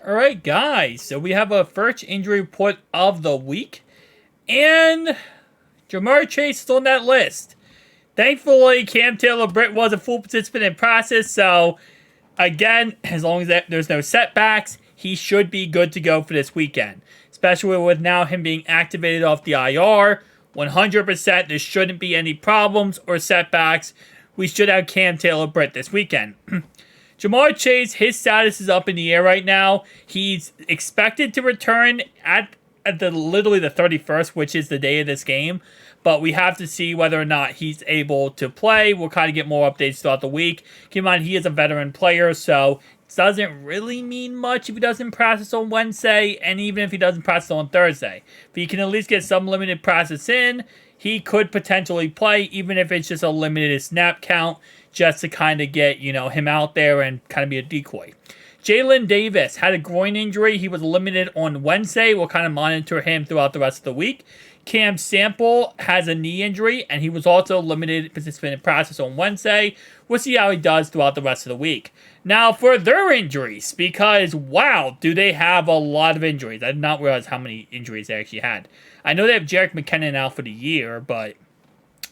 All right, guys. So we have a first injury report of the week, and Jamar Chase is on that list. Thankfully, Cam Taylor-Britt was a full participant in process, so again, as long as there's no setbacks, he should be good to go for this weekend. Especially with now him being activated off the IR, 100%. There shouldn't be any problems or setbacks. We should have Cam Taylor-Britt this weekend. Jamar Chase, his status is up in the air right now. He's expected to return at literally the 31st, which is the day of this game. But we have to see whether or not he's able to play. We'll kind of get more updates throughout the week. Keep in mind, he is a veteran player, so it doesn't really mean much if he doesn't practice on Wednesday, and even if he doesn't practice on Thursday. If he can at least get some limited practice in, he could potentially play, even if it's just a limited snap count, just to kind of get, him out there and kind of be a decoy. Jalen Davis had a groin injury. He was limited on Wednesday. We'll kind of monitor him throughout the rest of the week. Cam Sample has a knee injury, and he was also limited participant in practice on Wednesday. We'll see how he does throughout the rest of the week. Now, for their injuries, because, wow, do they have a lot of injuries. I did not realize how many injuries they actually had. I know they have Jerick McKinnon out for the year, but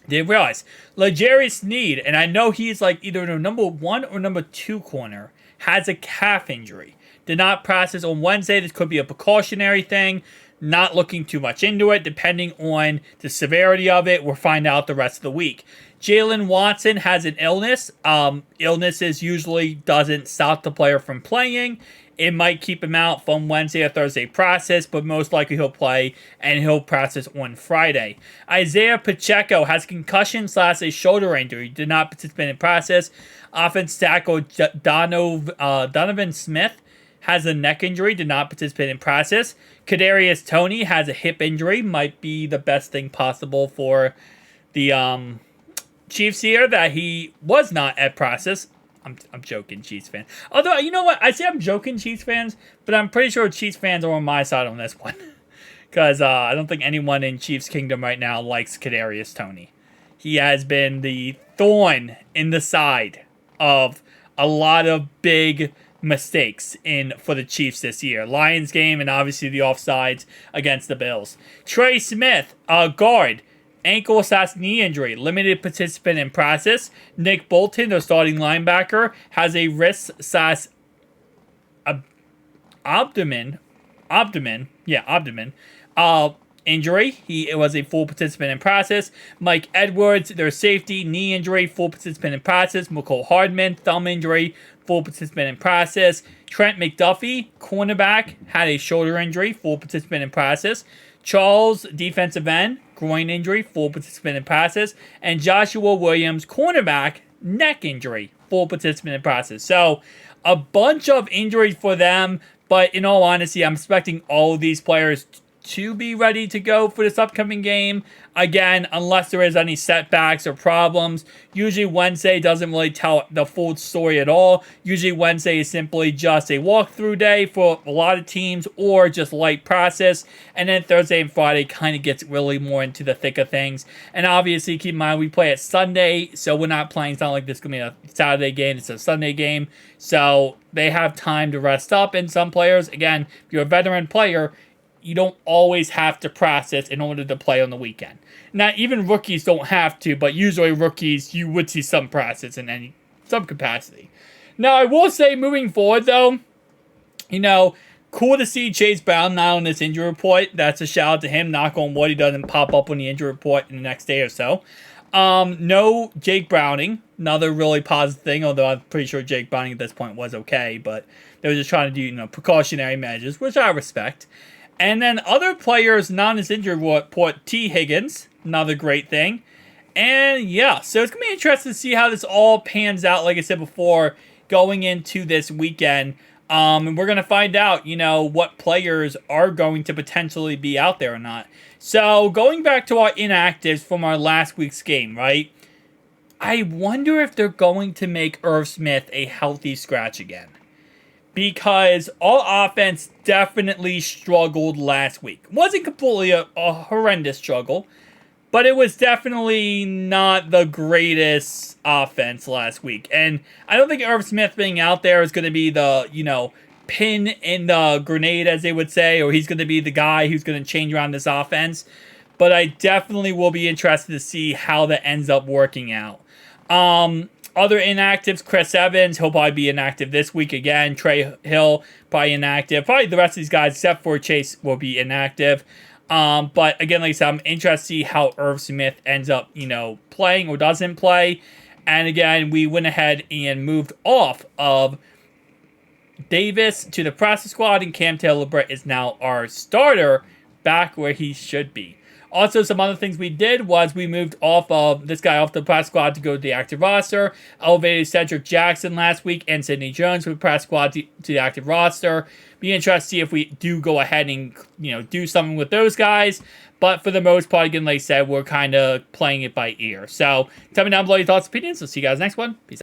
didn't realize. L'Jarius Sneed, and I know he's like either the number 1 or number 2 corner, has a calf injury. Did not practice on Wednesday. This could be a precautionary thing. Not looking too much into it. Depending on the severity of it, we'll find out the rest of the week. Jalen Watson has an illness. Illnesses usually doesn't stop the player from playing. It might keep him out from Wednesday or Thursday practice, but most likely he'll play, and he'll practice on Friday. Isaiah Pacheco has concussion / a shoulder injury. Did not participate in practice. Offense tackle Donovan Smith has a neck injury. Did not participate in practice. Kadarius Toney has a hip injury. Might be the best thing possible for the Chiefs here that he was not at practice. I'm joking, Chiefs fan. Although, you know what? I say I'm joking, Chiefs fans, but I'm pretty sure Chiefs fans are on my side on this one. Because I don't think anyone in Chiefs Kingdom right now likes Kadarius Toney. He has been the thorn in the side of a lot of big mistakes for the Chiefs this year. Lions game and obviously the offsides against the Bills. Trey Smith, guard. Ankle / knee injury, limited participant in practice. Nick Bolton, their starting linebacker, has a wrist / abdomen injury. He was a full participant in practice. Mike Edwards, their safety, knee injury, full participant in practice. McCole Hardman, thumb injury, full participant in practice. Trent McDuffie, cornerback, had a shoulder injury, full participant in practice. Charles, defensive end, groin injury, full participant in practice. And Joshua Williams, cornerback, neck injury, full participant in practice. So, a bunch of injuries for them, but in all honesty, I'm expecting all of these players to be ready to go for this upcoming game. Again, unless there is any setbacks or problems. Usually Wednesday doesn't really tell the full story at all. Usually Wednesday is simply just a walkthrough day for a lot of teams or just light process. And then Thursday and Friday kind of gets really more into the thick of things. And obviously, keep in mind, we play at Sunday, so we're not playing. It's not like this is going to be a Saturday game. It's a Sunday game. So they have time to rest up. And some players, again, if you're a veteran player, you don't always have to process in order to play on the weekend. Now, even rookies don't have to, but usually rookies, you would see some process in some capacity. Now, I will say, moving forward, though, cool to see Chase Brown not on this injury report. That's a shout out to him. Knock on wood, he doesn't pop up on the injury report in the next day or so. No Jake Browning. Another really positive thing, although I'm pretty sure Jake Browning at this point was okay, but they were just trying to do, precautionary measures, which I respect. And then other players not in this injury report, T. Higgins, another great thing. And yeah, so it's going to be interesting to see how this all pans out, like I said before, going into this weekend. And we're going to find out, what players are going to potentially be out there or not. So going back to our inactives from our last week's game, right? I wonder if they're going to make Irv Smith a healthy scratch again. Because our offense definitely struggled last week. Wasn't completely a horrendous struggle, but it was definitely not the greatest offense last week. And I don't think Irv Smith being out there is going to be the, pin in the grenade, as they would say, or he's going to be the guy who's going to change around this offense. But I definitely will be interested to see how that ends up working out. Other inactives, Chris Evans, he'll probably be inactive this week again. Trey Hill, probably inactive. Probably the rest of these guys, except for Chase, will be inactive. But again, like I said, I'm interested to see how Irv Smith ends up, playing or doesn't play. And again, we went ahead and moved off of Davis to the practice squad, and Cam Taylor-Britt is now our starter, back where he should be. Also, some other things we did was we moved off of this guy off the practice squad to go to the active roster. Elevated Cedric Jackson last week and Sidney Jones from the practice squad to the active roster. Be interested to see if we do go ahead and do something with those guys. But for the most part, again, like I said, we're kind of playing it by ear. So tell me down below your thoughts and opinions. We'll see you guys next one. Peace out.